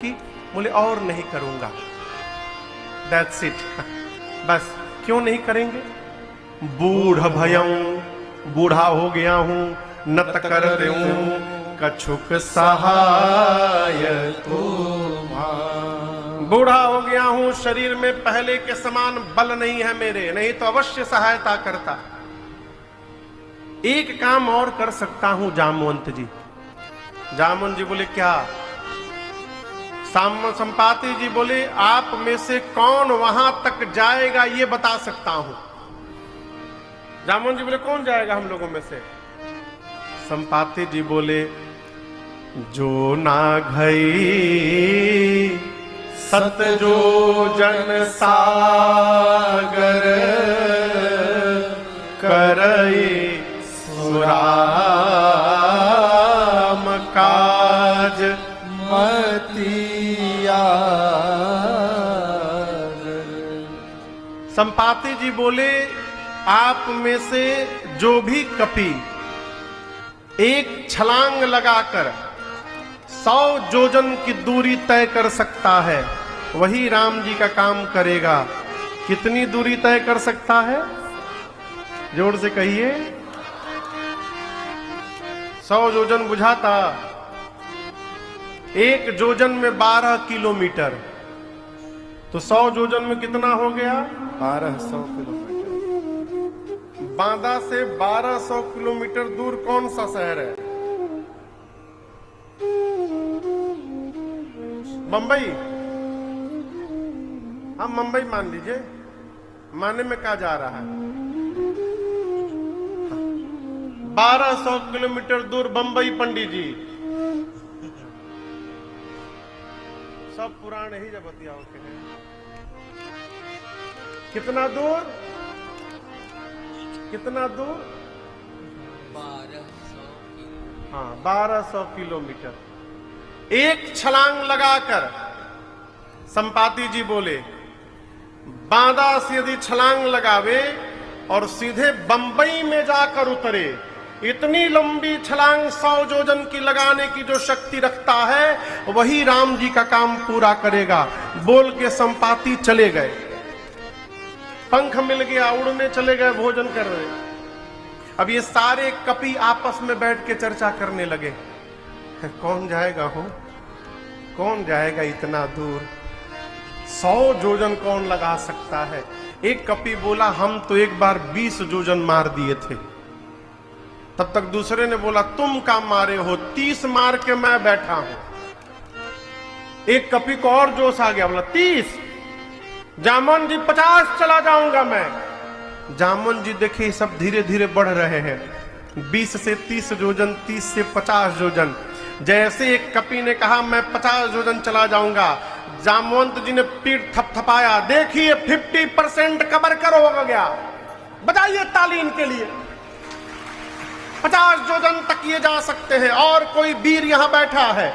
की? बोले और नहीं करूंगा, दैट्स इट। बस क्यों नहीं करेंगे? बूढ़ भयऊं, बूढ़ा हो गया हूं, नत कर देऊं कछुक सहाय तुम्हारा। बूढ़ा हो गया हूं, शरीर में पहले के समान बल नहीं है मेरे, नहीं तो अवश्य सहायता करता। एक काम और कर सकता हूं जामवंत जी। जामवंत जी बोले क्या? संपाति जी बोले आप में से कौन वहां तक जाएगा ये बता सकता हूं। जामवंत जी बोले कौन जाएगा हम लोगों में से? संपाति जी बोले जो ना घई सत जो जन सागर करई सुराम काज मतिया। संपाति जी बोले आप में से जो भी कपि एक छलांग लगाकर 100 जोजन की दूरी तय कर सकता है वही राम जी का काम करेगा। कितनी दूरी तय कर सकता है? जोर से कहिए। 100 जोजन बुझाता, एक जोजन में 12 किलोमीटर, तो 100 जोजन में कितना हो गया? 1200 किलोमीटर। बांदा से 1200 किलोमीटर दूर कौन सा शहर है? मुंबई। हम मुंबई मान लीजिए, माने में क्या जा रहा है? 1200 किलोमीटर दूर बंबई। पंडित जी सब पुराण ही जब बतिया होते हैं। कितना दूर? कितना दूर? 1200 किलोमीटर। एक छलांग लगाकर संपाति जी बोले बांदा से यदि छलांग लगावे और सीधे बंबई में जाकर उतरे, इतनी लंबी छलांग 100 जोजन की लगाने की जो शक्ति रखता है वही राम जी का काम पूरा करेगा। बोल के संपाति चले गए। पंख मिल गया, उड़ने चले गए, भोजन कर रहे। अब ये सारे कपि आपस में बैठ के चर्चा करने लगे, कौन जाएगा हो? कौन जाएगा इतना दूर? 100 जोजन कौन लगा सकता है? एक कपि बोला हम तो एक बार 20 जोजन मार दिए थे। तब तक दूसरे ने बोला तुम काम मारे हो? 30 मार के मैं बैठा हूं। एक कपि को और जोश आ गया, बोला 30। जामवंत जी 50 चला जाऊंगा मैं। जामवंत जी देखे सब धीरे धीरे बढ़ रहे हैं, 20 से 30 जोजन, 30 से 50 जोजन। जैसे एक कपि ने कहा मैं 50 जोजन चला जाऊंगा, जामवंत जी ने पीठ थपथपाया, देखिए 50% कवर कर हो गया। बजाइए ताली इनके लिए। 50 जोजन तक ये जा सकते हैं और कोई वीर यहां बैठा है।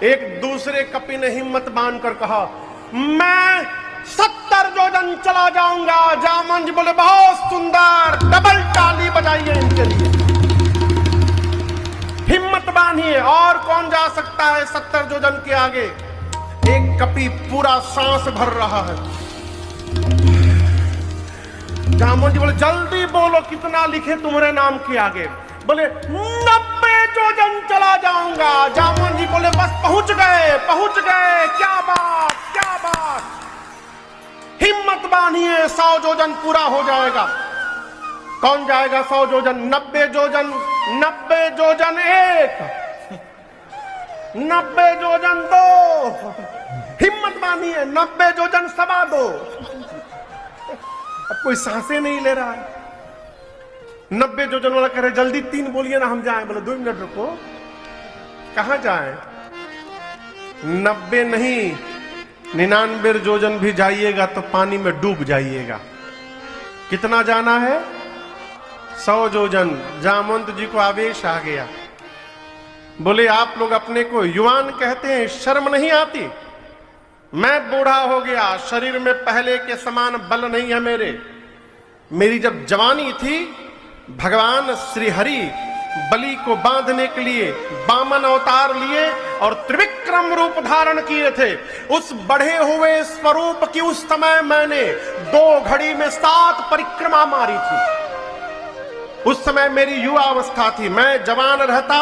एक दूसरे कपि ने हिम्मत बांधकर कहा मैं 70 जोजन चला जाऊंगा। जामवंत जी बोले बहुत सुंदर, डबल ताली बजाइए इनके लिए। हिम्मत बांधिए। और कौन जा सकता है 70 जोजन के आगे? एक कपि पूरा सांस भर रहा है। जामवंत जी बोले जल्दी बोलो कितना लिखे तुम्हारे नाम के आगे? बोले 90 जोजन चला जाऊंगा। जामवंत जी बोले बस पहुंच गए, पहुंच गए। क्या बात, क्या बात। हिम्मत बांधिए, 100 जोजन पूरा हो जाएगा। कौन जाएगा 100 जोजन? 90 जोजन, 90 जोजन 1, 90 जोजन 2। हिम्मत बांधिए, 90 जोजन 2.25। अब कोई सांसें नहीं ले रहा है। 90 जोजन वाला कह रहे जल्दी 3 बोलिए ना हम जाएं। बोले 2 मिनट रुको। कहां जाएं? 90 नहीं, 99 जोजन भी जाइएगा तो पानी में डूब जाइएगा। कितना जाना है? 100 जोजन। जामवंत जी को आवेश आ गया। बोले आप लोग अपने को युवान कहते हैं, शर्म नहीं आती? मैं बूढ़ा हो गया, शरीर में पहले के समान बल नहीं है मेरे। मेरी जब जवानी थी भगवान श्री हरि बलि को बांधने के लिए वामन अवतार लिए और त्रिविक्रम रूप धारण किए थे। उस बढ़े हुए स्वरूप की उस समय मैंने 2 घड़ी में 7 परिक्रमा मारी थी। उस समय मेरी युवा अवस्था थी, मैं जवान रहता,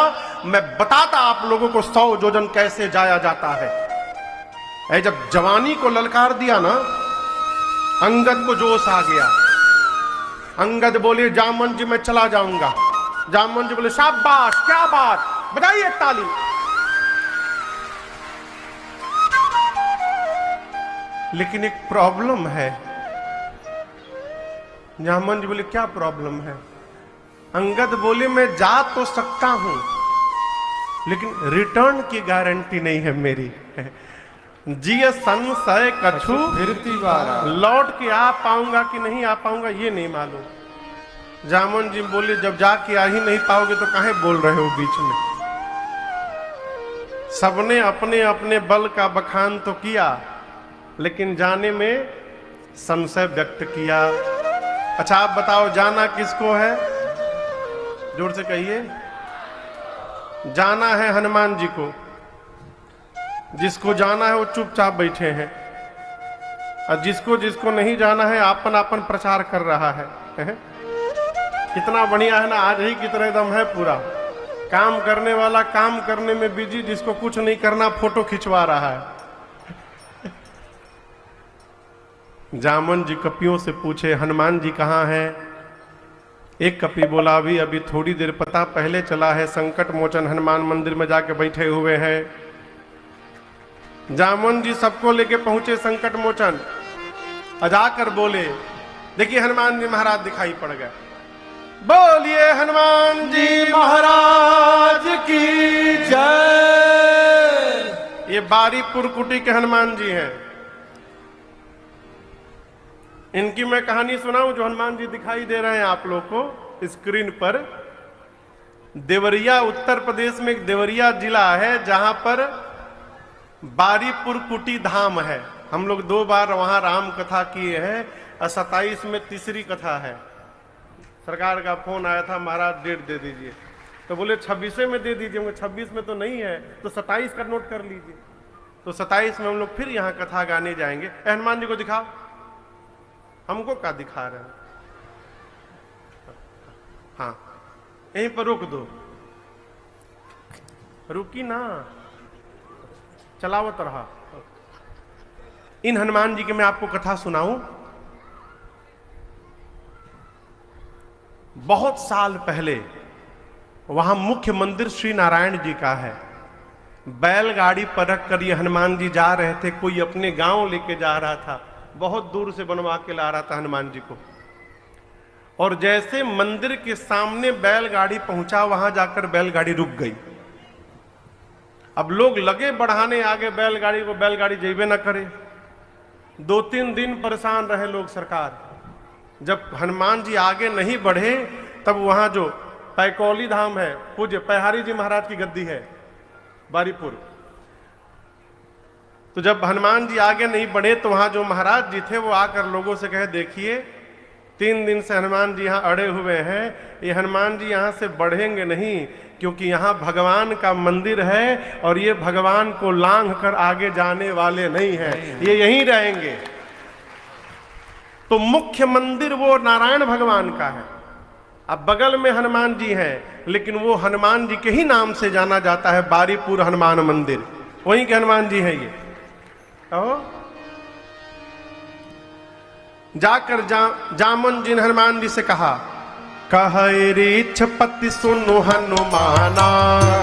मैं बताता आप लोगों को 100 योजन कैसे जाया जाता है। जब जवानी को ललकार दिया ना, अंगद को जोश आ गया। अंगद बोले जामन जी मैं चला जाऊंगा। जामन जी बोले शाबाश, क्या बात, बधाई ताली। लेकिन एक प्रॉब्लम है। जामन जी बोले क्या प्रॉब्लम है? अंगद बोले मैं जा तो सकता हूं, लेकिन रिटर्न की गारंटी नहीं है मेरी। जिय संशय कछु फिरती बारा, लौट के आ पाऊंगा कि नहीं आ पाऊंगा ये नहीं मालूम। जामन जी बोले जब जाके आ ही नहीं पाओगे तो काहे बोल रहे हो बीच में? सबने अपने अपने बल का बखान तो किया, लेकिन जाने में संशय व्यक्त किया। अच्छा आप बताओ जाना किसको है? जोर से कहिए। जाना है हनुमान जी को। जिसको जाना है वो चुपचाप बैठे हैं, और जिसको जिसको नहीं जाना है आपन आपन प्रचार कर रहा है। कितना बढ़िया है ना, आज ही की तरह दम है पूरा। काम करने वाला काम करने में बिजी, जिसको कुछ नहीं करना फोटो खिंचवा रहा है। जामन जी कपियों से पूछे हनुमान जी कहाँ हैं? एक कपि बोला अभी थोड़ी देर पता पहले चला है, संकट मोचन हनुमान मंदिर में जाके बैठे हुए हैं। जामन जी सबको लेके पहुंचे संकट मोचन, जाकर बोले देखिए हनुमान जी महाराज दिखाई पड़ गए। बोलिए हनुमान जी महाराज की जय। ये बारीपुर कुटी के हनुमान जी हैं। इनकी मैं कहानी सुनाऊं जो हनुमान जी दिखाई दे रहे हैं आप लोग को स्क्रीन पर। देवरिया उत्तर प्रदेश में एक देवरिया जिला है जहां पर बारीपुर कुटी धाम है। हम लोग 2 बार वहां राम कथा किए हैं, 27 में तीसरी कथा है। सरकार का फोन आया था महाराज डेट दे दीजिए, तो बोले 26 में दे दीजिए। 26 में तो नहीं है, तो 27 का नोट कर लीजिए। तो 27 में हम लोग फिर यहाँ कथा गाने जाएंगे। हनुमान जी को दिखाओ। हमको क्या दिखा रहे हैं? हाँ यहीं पर रोक दो, रुकी ना, चलावत रहा। इन हनुमान जी की मैं आपको कथा सुनाऊं। बहुत साल पहले वहां मुख्य मंदिर श्री नारायण जी का है। बैलगाड़ी पर रख कर ये हनुमान जी जा रहे थे। कोई अपने गांव लेके जा रहा था, बहुत दूर से बनवा के ला रहा था हनुमान जी को। और जैसे मंदिर के सामने बैलगाड़ी पहुंचा, वहां जाकर बैलगाड़ी रुक गई। अब लोग लगे बढ़ाने आगे बैलगाड़ी को, बैलगाड़ी जेबे ना करे। 2-3 दिन परेशान रहे लोग सरकार। जब हनुमान जी आगे नहीं बढ़े तब वहां जो पैकौली धाम है, पूज्य पैहारी जी महाराज की गद्दी है बारीपुर, तो जब हनुमान जी आगे नहीं बढ़े तो वहां जो महाराज जी थे वो आकर लोगों से कहे देखिए 3 दिन से हनुमान जी यहाँ अड़े हुए हैं, ये हनुमान जी यहाँ से बढ़ेंगे नहीं, क्योंकि यहाँ भगवान का मंदिर है और ये भगवान को लांघ कर आगे जाने वाले नहीं हैं, ये यहीं रहेंगे। तो मुख्य मंदिर वो नारायण भगवान का है। अब बगल में हनुमान जी हैं, लेकिन वो हनुमान जी के ही नाम से जाना जाता है, बारीपुर हनुमान मंदिर, वहीं के हनुमान जी हैं ये। कहो जाकर जामन जी ने हनुमान जी से कहा, कहे रेछपति सुनो हनुमाना,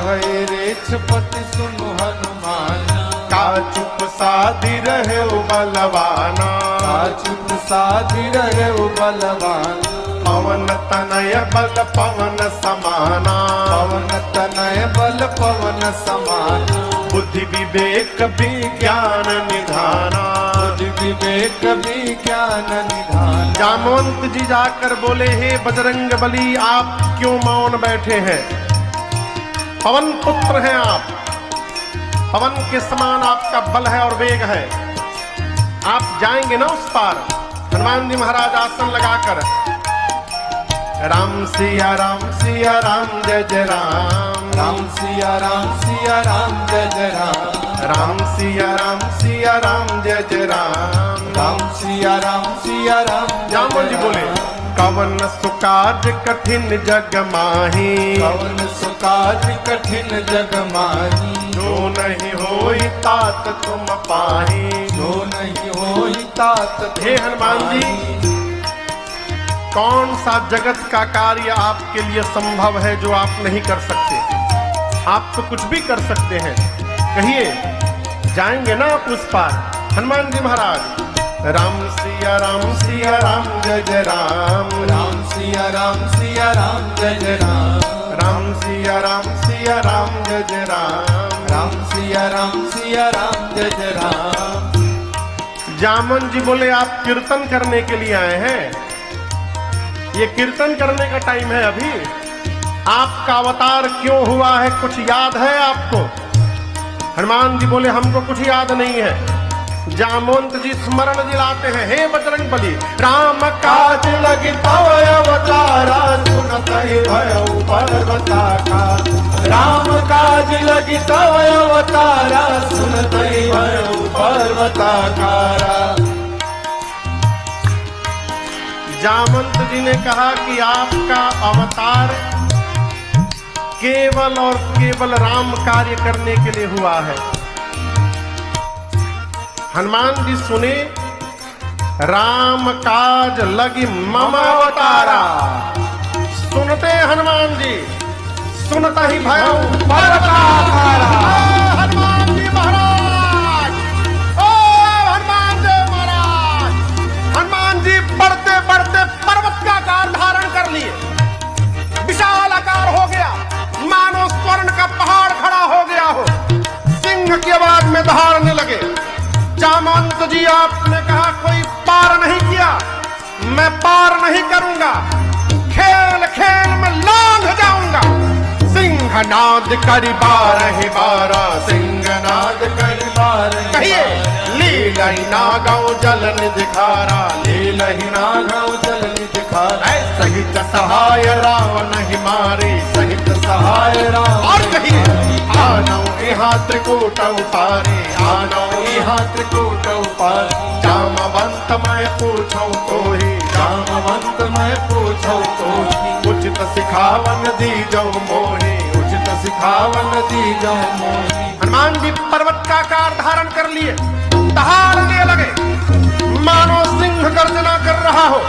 कहे रेछपति सुनो हनुमाना, का चुप साधी रहे बलवाना, का चुप साधी रहे बलवाना, पवन तनय बल पवन समाना, पवन तनय बल पवन समाना, बुद्धि विवेक विज्ञान निधाना, बुद्धि विवेक विज्ञान निधान। जामवंत जी जाकर बोले, हे बजरंग बली आप क्यों मौन बैठे हैं? पवन पुत्र हैं आप, पवन के समान आपका बल है और वेग है, आप जाएंगे ना उस पार। हनुमान जी महाराज आसन लगाकर राम सिया राम जय जय राम। राम सिया राम जय जय राम। राम सिया राम जय जय राम। राम सिया राम जामवंत जी बोले कवन सुकाज कठिन जग माही। कवन सुकाज कठिन जग माही। जो नहीं होई तात तुम पाही। जो नहीं होई तात हे हनुमान जी, कौन सा जगत का कार्य आपके लिए संभव है जो आप नहीं कर सकते? आप तो कुछ भी कर सकते हैं, कहिए जाएंगे ना आप उस पार? हनुमान जी महाराज राम सिया राम जय जय राम। राम सिया राम जय जय राम। राम सिया राम जय जय राम। राम सिया राम जय जय राम। जामवंत जी बोले आप कीर्तन करने के लिए आए हैं, ये कीर्तन करने का टाइम है अभी। आपका अवतार क्यों हुआ है कुछ याद है आपको? हनुमान जी बोले हमको कुछ याद नहीं है। जामवंत जी स्मरण दिलाते हैं, हे बजरंग बली राम काज लगी तव अवतारा सुनत भयउ पर्वताका। राम काज लगी तव अवतारा सुनत भयउ पर्वताकारा। जामवंत जी ने कहा कि आपका अवतार केवल और केवल राम कार्य करने के लिए हुआ है। हनुमान जी सुने राम काज लगी मम अवतारा। सुनते हनुमान जी सुनता ही भयउ पर्वताकारा। हनुमान जी महाराज, ओ हनुमान जी महाराज। हनुमान जी बढ़ते बढ़ते पर्वत का आकार धारण कर लिए, विशाल आकार हो गया, मानो स्वर्ण का पहाड़ खड़ा हो गया हो। सिंह की आवाज में दहाड़ने लगे। जामवंत जी आपने कहा कोई पार नहीं किया, मैं पार नहीं करूंगा, खेल खेल में लांघ जाऊंगा। सिंहनाद करी बारह बारा। सिंहनाद करी बारह। कहिए लीलहि नागौ जलन दिखारा। लीलहि नागौ जलन दिखारा। सहित सहाय रावण हिमारे। सहित सहाय राम। और कहिए आनौ यहाँ त्रिकूट उपारे। आनौ यहाँ त्रिकूट उपारे। जामवंत मैं पूछौ तोहि। जामवंत मैं पूछौ तोहि। उचित सिखावन दीजौ मोहि। उचित सिखावन दीजौ मोहि। हनुमान जी पर्वत का आकार धारण कर लिए, दहाड़ने लगे, मानो सिंह गर्जना कर रहा हो।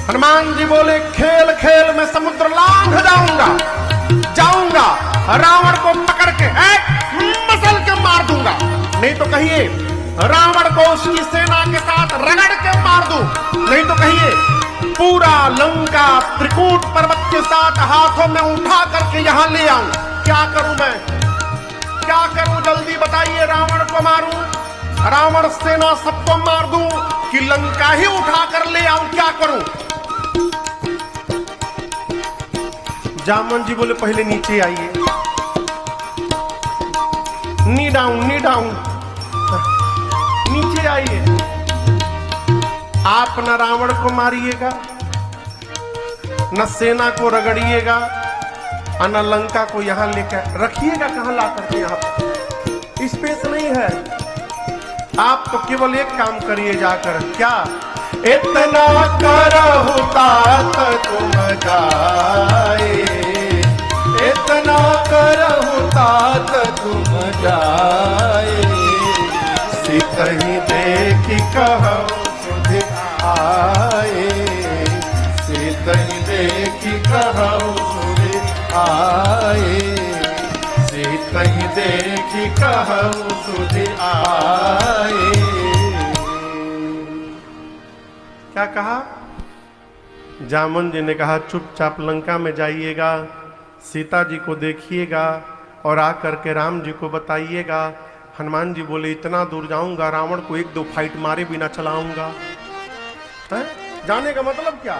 हनुमान जी बोले खेल खेल में समुद्र लांघ जाऊंगा, रावण को पकड़ के मसल के मार दूंगा। नहीं तो कहिए रावण को उसकी सेना के साथ रगड़ के मार दूं। नहीं तो कहिए पूरा लंका त्रिकूट पर्वत के साथ हाथों में उठा करके यहां ले आऊं। क्या करूं मैं, क्या करूं? जल्दी बताइए। रावण को मारूं, रावण सेना सबको मार दूं कि लंका ही उठा कर ले आऊं? क्या करूं? जामवंत जी बोले पहले नीचे आइए। नी डाउन नीचे आइए। आप न रावण को मारिएगा, न सेना को रगड़िएगा, और न लंका को यहां लेकर रखिएगा। कहां ला करके यहां पर स्पेस नहीं है। आप तो केवल एक काम करिए जाकर, क्या इतना करहु तात तुम जाए। इतना करहु तात तुम जाए। सितहि देखि कहु सुधि आए। सितहि देखि कहु सुधि आए। सितहि देखि कहु सुधि आए। क्या कहा? जामवंत जी ने कहा चुपचाप लंका में जाइएगा, सीता जी को देखिएगा और आकर के राम जी को बताइएगा। हनुमान जी बोले इतना दूर जाऊंगा, रावण को एक दो फाइट मारे बिना चलाऊंगा। जाने का मतलब क्या?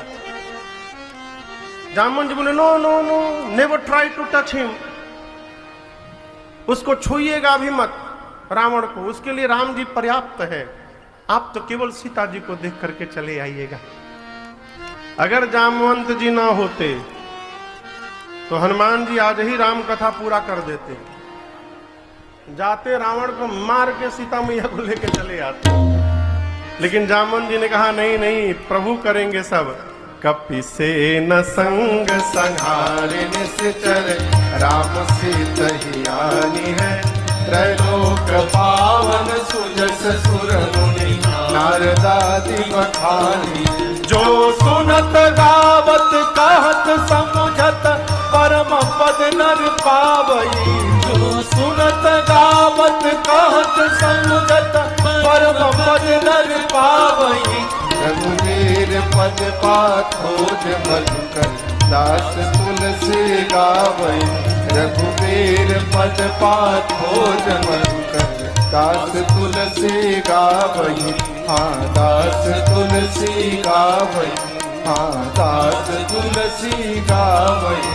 जामवंत जी बोले no no no, never try to touch him. उसको छूइएगा भी मत रावण को, उसके लिए राम जी पर्याप्त है। आप तो केवल सीता जी को देख करके चले आइएगा। अगर जामवंत जी ना होते तो हनुमान जी आज ही राम कथा पूरा कर देते, जाते रावण को मार के सीता मैया को लेके चले आते। लेकिन जामवंत जी ने कहा नहीं नहीं, प्रभु करेंगे सब। कपि से न संग संहारे निश्चर राम सीतहियानी है, त्रैलोक पावन सुजस सुर मुनि नारदादि बखानी। जो सुनत गावत कहत समुझत परम पद नर पावई। जो सुनत गावत कहत समुझत परम पद नर पावई। रघुवीर पद पाथोज मधुकर दास तुलसी गावई। रघुवीर पद पाथोज मधुकर दास तुलसी गावई। हाँ दास तुलसी गावई। हाँ दास तुलसी गावई।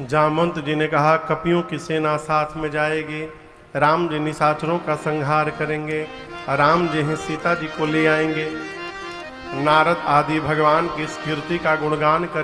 जामवंत जी ने कहा कपियों की सेना साथ में जाएगी, राम जी निशाचरों का संहार करेंगे, राम जी ही सीता जी को ले आएंगे। नारद आदि भगवान की इस कीर्ति का गुणगान करें।